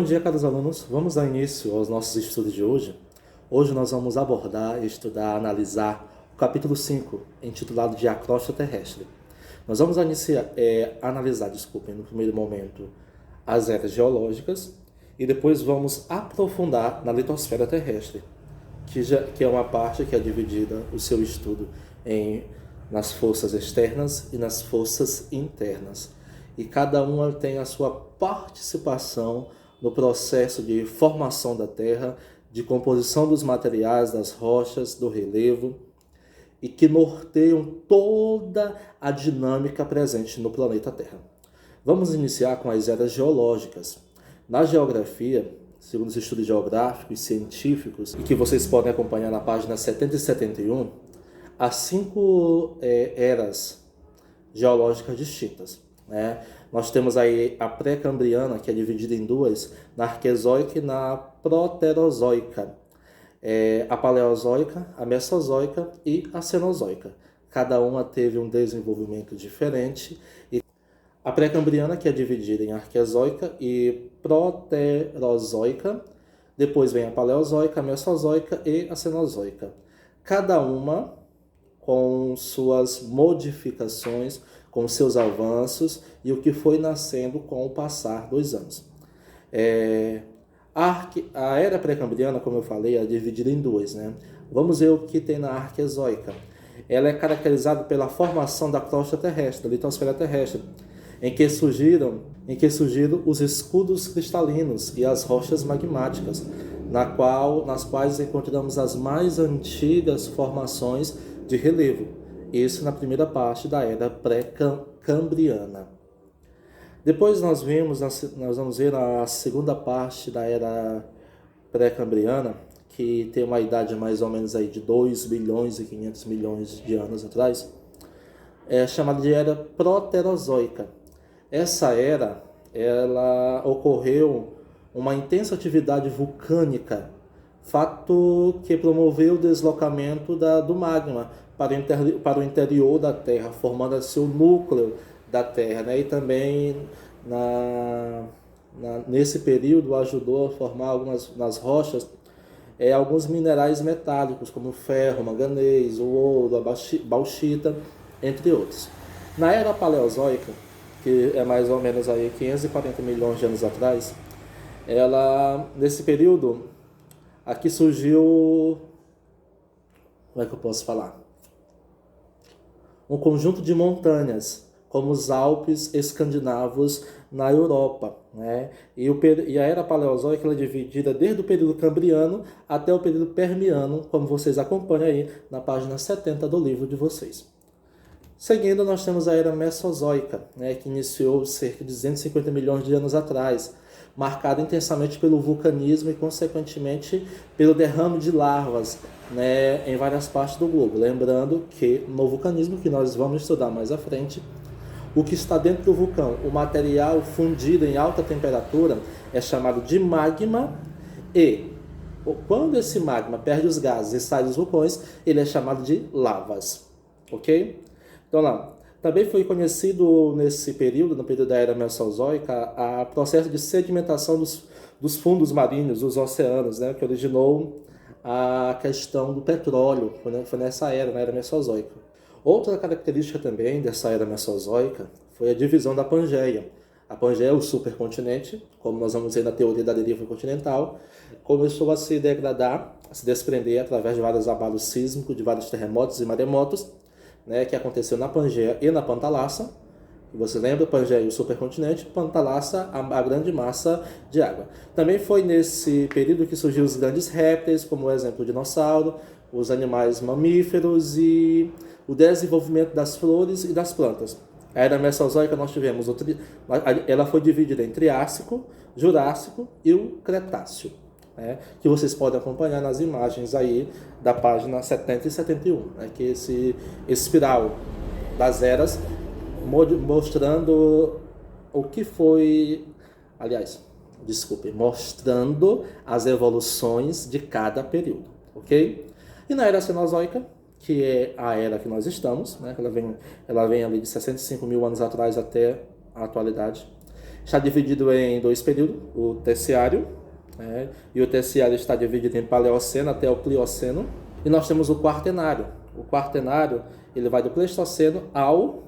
Bom dia, caros alunos. Vamos dar início aos nossos estudos de hoje. Hoje nós vamos abordar, estudar, analisar o capítulo 5, intitulado de A Crosta Terrestre. Nós vamos analisar, no primeiro momento, as eras geológicas e depois vamos aprofundar na litosfera terrestre, que é uma parte que é dividida o seu estudo nas forças externas e nas forças internas. E cada uma tem a sua participação no processo de formação da Terra, de composição dos materiais, das rochas, do relevo, e que norteiam toda a dinâmica presente no planeta Terra. Vamos iniciar com as eras geológicas. Na geografia, segundo os estudos geográficos e científicos, e que vocês podem acompanhar na página 70 e 71, há 5 eras geológicas distintas. Nós temos aí a pré-cambriana, que é dividida em duas, na arquezoica e na proterozoica. A paleozoica, a mesozoica e a cenozoica. Cada uma teve um desenvolvimento diferente. E a pré-cambriana, que é dividida em arquezoica e proterozoica. Depois vem a paleozoica, a mesozoica e a cenozoica. Cada uma com suas modificações, com seus avanços e o que foi nascendo com o passar dos anos. A era pré-cambriana, como eu falei, é dividida em duas. Vamos ver o que tem na arquezoica. Ela é caracterizada pela formação da crosta terrestre, da litosfera terrestre, em que surgiram os escudos cristalinos e as rochas magmáticas, nas quais encontramos as mais antigas formações de relevo. Isso na primeira parte da era pré-cambriana. Depois nós vamos ver na segunda parte da era pré-cambriana, que tem uma idade mais ou menos aí de 2 bilhões e 500 milhões de anos atrás, chamada de era proterozoica. Essa era, ela ocorreu uma intensa atividade vulcânica, fato que promoveu o deslocamento do magma para o interior da Terra, formando seu núcleo da Terra, E também nesse período ajudou a formar nas rochas alguns minerais metálicos, como o ferro, o manganês, o ouro, a bauxita, entre outros. Na era paleozoica, que é mais ou menos aí 540 milhões de anos atrás, nesse período, aqui surgiu, como é que eu posso falar? Um conjunto de montanhas, como os Alpes escandinavos na Europa. E a era paleozoica ela é dividida desde o período cambriano até o período permiano, como vocês acompanham aí na página 70 do livro de vocês. Seguindo, nós temos a era mesozoica, que iniciou cerca de 250 milhões de anos atrás, marcada intensamente pelo vulcanismo e, consequentemente, pelo derrame de lavas em várias partes do globo. Lembrando que no vulcanismo, que nós vamos estudar mais à frente, o que está dentro do vulcão, o material fundido em alta temperatura, é chamado de magma, e quando esse magma perde os gases e sai dos vulcões, ele é chamado de lavas. Ok? Então lá, também foi conhecido nesse período, no período da era mesozoica, o processo de sedimentação dos fundos marinhos, dos oceanos, que originou a questão do petróleo. Foi nessa era, na era mesozoica. Outra característica também dessa era mesozoica foi a divisão da Pangeia. A Pangeia é o supercontinente, como nós vamos ver na teoria da deriva continental, começou a se degradar, a se desprender através de vários abalos sísmicos, de vários terremotos e maremotos, que aconteceu na Pangeia e na Pantalassa. Você lembra? Pangeia, o supercontinente, Pantalassa, a grande massa de água. Também foi nesse período que surgiu os grandes répteis, como o exemplo do dinossauro, os animais mamíferos e o desenvolvimento das flores e das plantas. A era mesozoica nós tivemos, ela foi dividida em Triássico, Jurássico e o Cretáceo, que vocês podem acompanhar nas imagens aí da página 70 e 71, que esse espiral das eras mostrando o que foi, mostrando as evoluções de cada período, ok? E na era cenozoica, que é a era que nós estamos, ela vem ali de 65 mil anos atrás até a atualidade, Está dividido em dois períodos, o Terciário, né? E o Terciário está dividido em Paleoceno até o Plioceno. E nós temos o Quaternário. O Quaternário, ele vai do Pleistoceno ao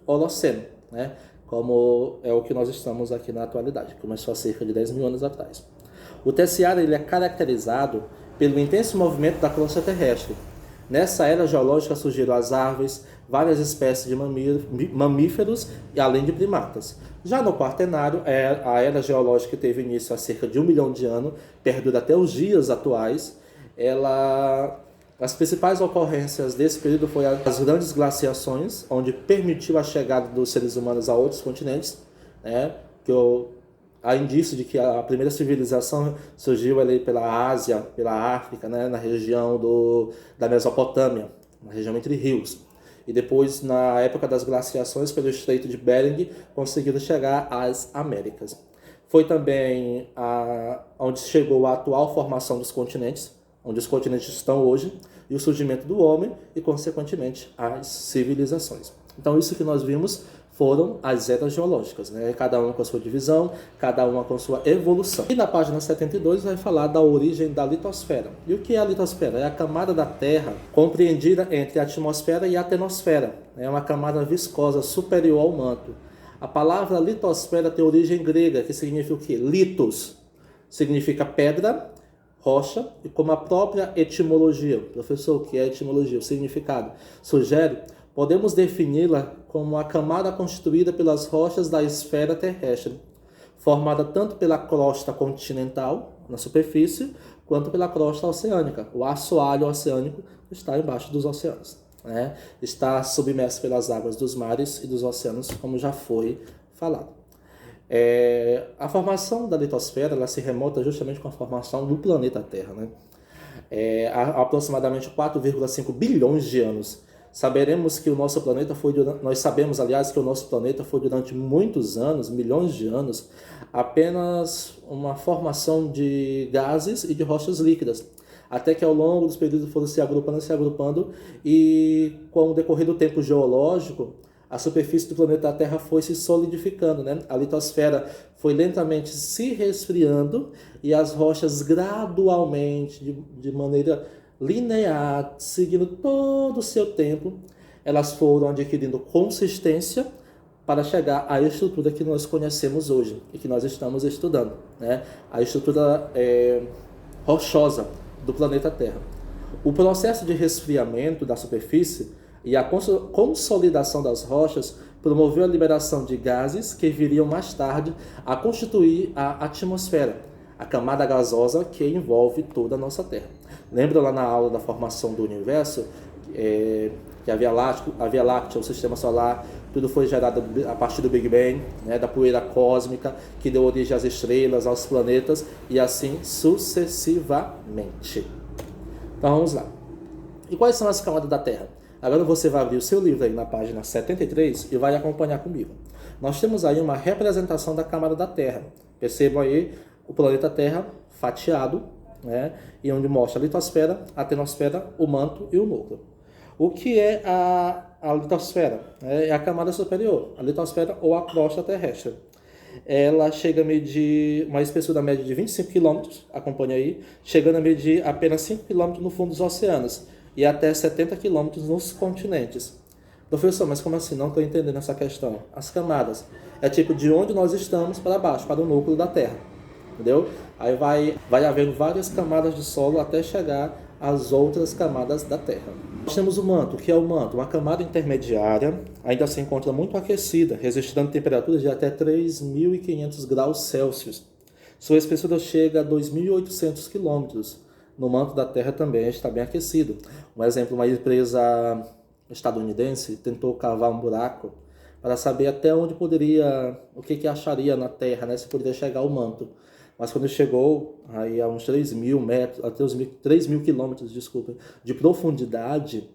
Holoceno, né? Como é o que nós estamos aqui na atualidade. Começou há cerca de 10 mil anos atrás. O Terciário, ele é caracterizado pelo intenso movimento da crosta terrestre. Nessa era geológica surgiram as árvores, várias espécies de mamíferos e além de primatas. Já no Quaternário, a era geológica que teve início há cerca de 1 milhão de anos, perdura até os dias atuais. As principais ocorrências desse período foram as grandes glaciações, onde permitiu a chegada dos seres humanos a outros continentes, né? Há indício de que a primeira civilização surgiu ali pela Ásia, pela África, né? Na região da Mesopotâmia, na região entre rios. E depois, na época das glaciações, pelo Estreito de Bering, conseguiram chegar às Américas. Foi também onde chegou a atual formação dos continentes, onde os continentes estão hoje, e o surgimento do homem e, consequentemente, as civilizações. Então, isso que nós vimos foram as eras geológicas, né? Cada uma com a sua divisão, cada uma com a sua evolução. E na página 72 vai falar da origem da litosfera. E o que é a litosfera? É a camada da Terra compreendida entre a atmosfera e a atenosfera. É uma camada viscosa superior ao manto. A palavra litosfera tem origem grega, que significa o quê? Litos significa pedra, rocha, e como a própria etimologia, professor, o que é etimologia? O significado sugere, podemos defini-la como a camada constituída pelas rochas da esfera terrestre, formada tanto pela crosta continental, na superfície, quanto pela crosta oceânica. O assoalho oceânico está embaixo dos oceanos, né? Está submerso pelas águas dos mares e dos oceanos, como já foi falado. A formação da litosfera ela se remota justamente com a formação do planeta Terra, né? Há aproximadamente 4,5 bilhões de anos. Nós sabemos, aliás, que o nosso planeta foi durante muitos anos, milhões de anos, apenas uma formação de gases e de rochas líquidas. Até que ao longo dos períodos foram se agrupando, e com o decorrer do tempo geológico, a superfície do planeta Terra foi se solidificando, né? A litosfera foi lentamente se resfriando e as rochas gradualmente, de maneira linear, seguindo todo o seu tempo, elas foram adquirindo consistência para chegar à estrutura que nós conhecemos hoje e que nós estamos estudando, né? A estrutura rochosa do planeta Terra. O processo de resfriamento da superfície e a consolidação das rochas promoveu a liberação de gases que viriam mais tarde a constituir a atmosfera, a camada gasosa que envolve toda a nossa Terra. Lembra lá na aula da formação do universo, que a Via Láctea, o sistema solar, tudo foi gerado a partir do Big Bang, né, da poeira cósmica, que deu origem às estrelas, aos planetas, e assim sucessivamente. Então vamos lá. E quais são as camadas da Terra? Agora você vai abrir o seu livro aí na página 73 e vai acompanhar comigo. Nós temos aí uma representação da camada da Terra. Percebam aí o planeta Terra fatiado, né? E onde mostra a litosfera, a atenosfera, o manto e o núcleo. O que é a litosfera? É a camada superior, a litosfera ou a crosta terrestre. Ela chega a medir uma espessura média de 25 km, acompanha aí, chegando a medir apenas 5 km no fundo dos oceanos e até 70 km nos continentes. Professor, mas como assim? Não estou entendendo essa questão. As camadas é tipo de onde nós estamos para baixo, para o núcleo da Terra. Entendeu? Aí vai havendo várias camadas de solo até chegar às outras camadas da Terra. Nós temos o manto. O que é o manto? Uma camada intermediária, ainda se encontra muito aquecida, resistindo a temperaturas de até 3.500 graus Celsius. Sua espessura chega a 2.800 quilômetros. No manto da Terra também está bem aquecido. Um exemplo, uma empresa estadunidense tentou cavar um buraco para saber até onde o que acharia na Terra, né, se poderia chegar ao manto. Mas quando chegou aí a uns 3.000 metros, até os 3.000 quilômetros, de profundidade,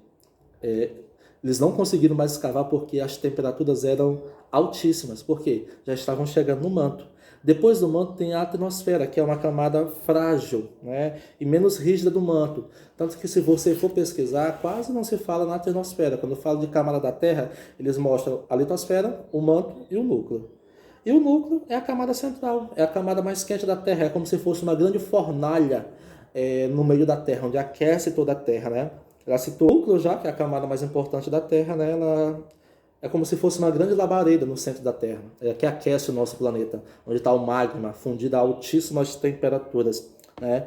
eles não conseguiram mais escavar porque as temperaturas eram altíssimas. Por quê? Já estavam chegando no manto. Depois do manto tem a atenosfera, que é uma camada frágil, né, e menos rígida do manto. Tanto que se você for pesquisar, quase não se fala na atenosfera. Quando fala de camada da Terra, eles mostram a litosfera, o manto e o núcleo. E o núcleo é a camada central, é a camada mais quente da Terra, é como se fosse uma grande fornalha no meio da Terra, onde aquece toda a Terra, né? Ela citou o núcleo já, que é a camada mais importante da Terra, né? Ela é como se fosse uma grande labareda no centro da Terra, que aquece o nosso planeta, onde está o magma fundido a altíssimas temperaturas, né?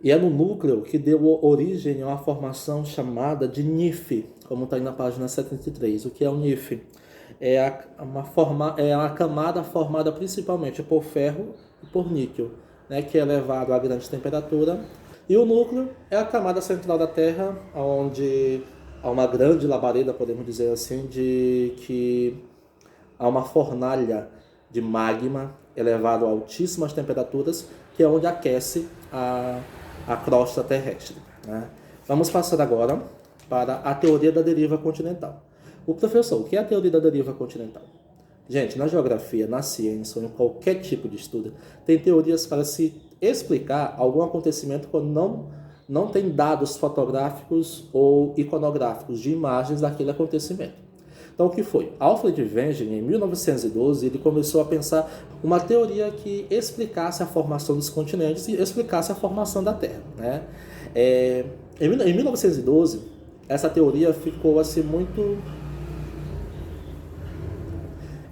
E é no núcleo que deu origem a uma formação chamada de NIF, como está aí na página 73. O que é o NIF? É uma camada formada principalmente por ferro e por níquel, né, que é elevado a grande temperatura. E o núcleo é a camada central da Terra, onde há uma grande labareda, podemos dizer assim, de que há uma fornalha de magma elevado a altíssimas temperaturas, que é onde aquece a crosta terrestre, né? Vamos passar agora para a teoria da deriva continental. Professor, o que é a teoria da deriva continental? Gente, na geografia, na ciência ou em qualquer tipo de estudo, tem teorias para se explicar algum acontecimento quando não tem dados fotográficos ou iconográficos de imagens daquele acontecimento. Então, o que foi? Alfred Wegener, em 1912, ele começou a pensar uma teoria que explicasse a formação dos continentes e explicasse a formação da Terra, né? Em 1912, essa teoria ficou assim muito...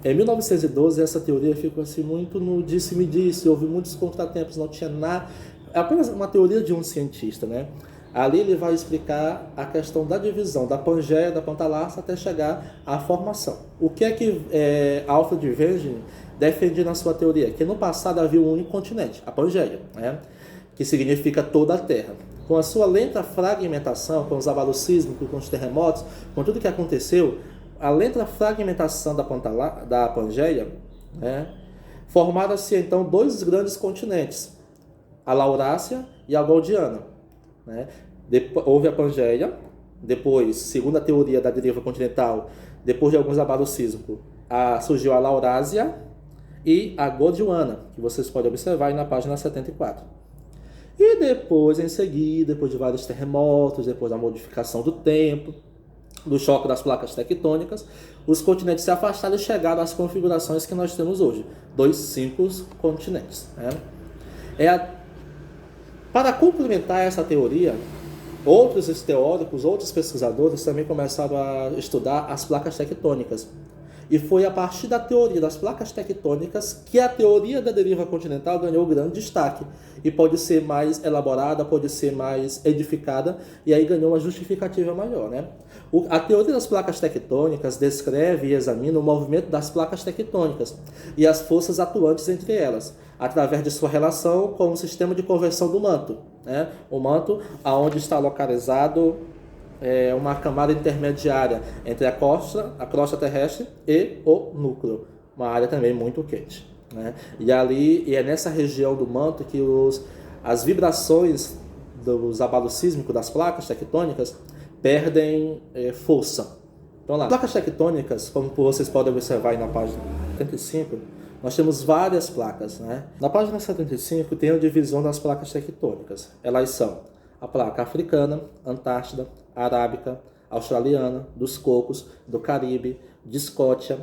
Em 1912, essa teoria ficou assim muito no disse-me-disse, houve muitos contratempos, não tinha nada... É apenas uma teoria de um cientista, né? Ali ele vai explicar a questão da divisão da Pangeia, da Pantalarsa, até chegar à formação. O que é que Alfred Wegener defendia na sua teoria? Que no passado havia um único continente, a Pangeia, né? Que significa toda a Terra. Com a sua lenta fragmentação, com os abalos sísmicos, com os terremotos, com tudo que aconteceu, a lenta fragmentação da Pangeia, né? Formaram-se então dois grandes continentes, a Laurásia e a Gondwana, né? Houve a Pangeia, depois, segundo a teoria da deriva continental, depois de alguns abalos sísmicos, surgiu a Laurásia e a Gondwana, que vocês podem observar aí na página 74. E depois, em seguida, depois de vários terremotos, depois da modificação do tempo, do choque das placas tectônicas, os continentes se afastaram e chegaram às configurações que nós temos hoje, 2 simples continentes, né? Para complementar essa teoria, outros teóricos, outros pesquisadores também começaram a estudar as placas tectônicas. E foi a partir da teoria das placas tectônicas que a teoria da deriva continental ganhou grande destaque. E pode ser mais elaborada, pode ser mais edificada, e aí ganhou uma justificativa maior, né? A teoria das placas tectônicas descreve e examina o movimento das placas tectônicas e as forças atuantes entre elas, através de sua relação com o sistema de conversão do manto, né? O manto, aonde está localizado uma camada intermediária entre a crosta terrestre e o núcleo, uma área também muito quente, né? E é nessa região do manto que as vibrações dos abalos sísmicos das placas tectônicas perdem força. Então lá, placas tectônicas, como vocês podem observar aí na página 75, nós temos várias placas, né? Na página 75 tem a divisão das placas tectônicas. Elas são a placa africana, Antártida, arábica, australiana, dos Cocos, do Caribe, de Escócia,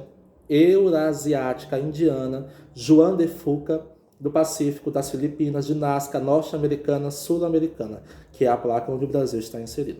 eurasiática, indiana, Juan de Fuca, do Pacífico, das Filipinas, de Nazca, norte-americana, sul-americana, que é a placa onde o Brasil está inserido.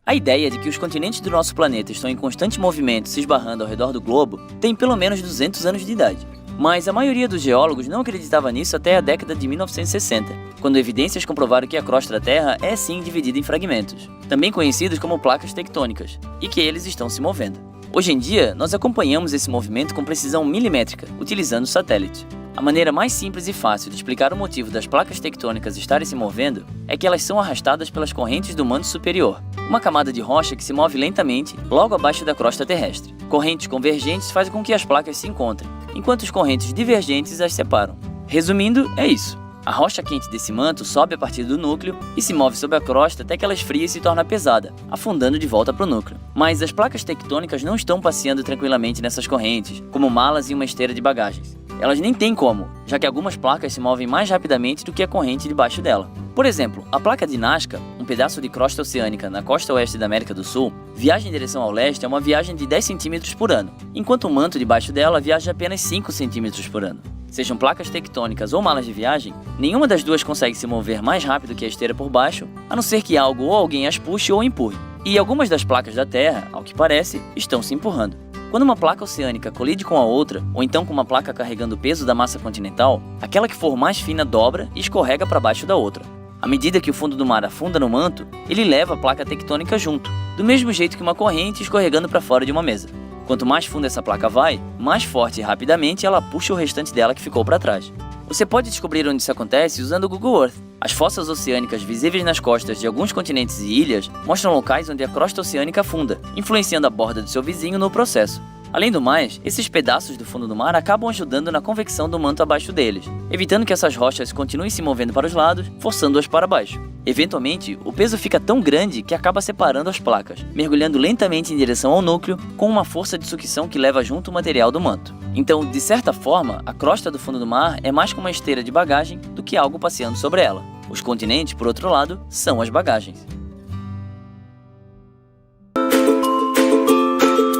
A ideia de que os continentes do nosso planeta estão em constante movimento se esbarrando ao redor do globo tem pelo menos 200 anos de idade. Mas a maioria dos geólogos não acreditava nisso até a década de 1960, quando evidências comprovaram que a crosta da Terra é sim dividida em fragmentos, também conhecidos como placas tectônicas, e que eles estão se movendo. Hoje em dia, nós acompanhamos esse movimento com precisão milimétrica, utilizando satélites. A maneira mais simples e fácil de explicar o motivo das placas tectônicas estarem se movendo é que elas são arrastadas pelas correntes do manto superior, uma camada de rocha que se move lentamente logo abaixo da crosta terrestre. Correntes convergentes fazem com que as placas se encontrem, enquanto as correntes divergentes as separam. Resumindo, é isso. A rocha quente desse manto sobe a partir do núcleo e se move sobre a crosta até que ela esfria e se torna pesada, afundando de volta para o núcleo. Mas as placas tectônicas não estão passeando tranquilamente nessas correntes, como malas em uma esteira de bagagens. Elas nem têm como, já que algumas placas se movem mais rapidamente do que a corrente debaixo dela. Por exemplo, a placa de Nazca, um pedaço de crosta oceânica na costa oeste da América do Sul, viaja em direção ao leste é uma viagem de 10 centímetros por ano, enquanto o manto debaixo dela viaja apenas 5 centímetros por ano. Sejam placas tectônicas ou malas de viagem, nenhuma das duas consegue se mover mais rápido que a esteira por baixo, a não ser que algo ou alguém as puxe ou empurre. E algumas das placas da Terra, ao que parece, estão se empurrando. Quando uma placa oceânica colide com a outra, ou então com uma placa carregando o peso da massa continental, aquela que for mais fina dobra e escorrega para baixo da outra. À medida que o fundo do mar afunda no manto, ele leva a placa tectônica junto, do mesmo jeito que uma corrente escorregando para fora de uma mesa. Quanto mais fundo essa placa vai, mais forte e rapidamente ela puxa o restante dela que ficou para trás. Você pode descobrir onde isso acontece usando o Google Earth. As fossas oceânicas visíveis nas costas de alguns continentes e ilhas mostram locais onde a crosta oceânica afunda, influenciando a borda do seu vizinho no processo. Além do mais, esses pedaços do fundo do mar acabam ajudando na convecção do manto abaixo deles, evitando que essas rochas continuem se movendo para os lados, forçando-as para baixo. Eventualmente, o peso fica tão grande que acaba separando as placas, mergulhando lentamente em direção ao núcleo, com uma força de sucção que leva junto o material do manto. Então, de certa forma, a crosta do fundo do mar é mais como uma esteira de bagagem do que algo passeando sobre ela. Os continentes, por outro lado, são as bagagens.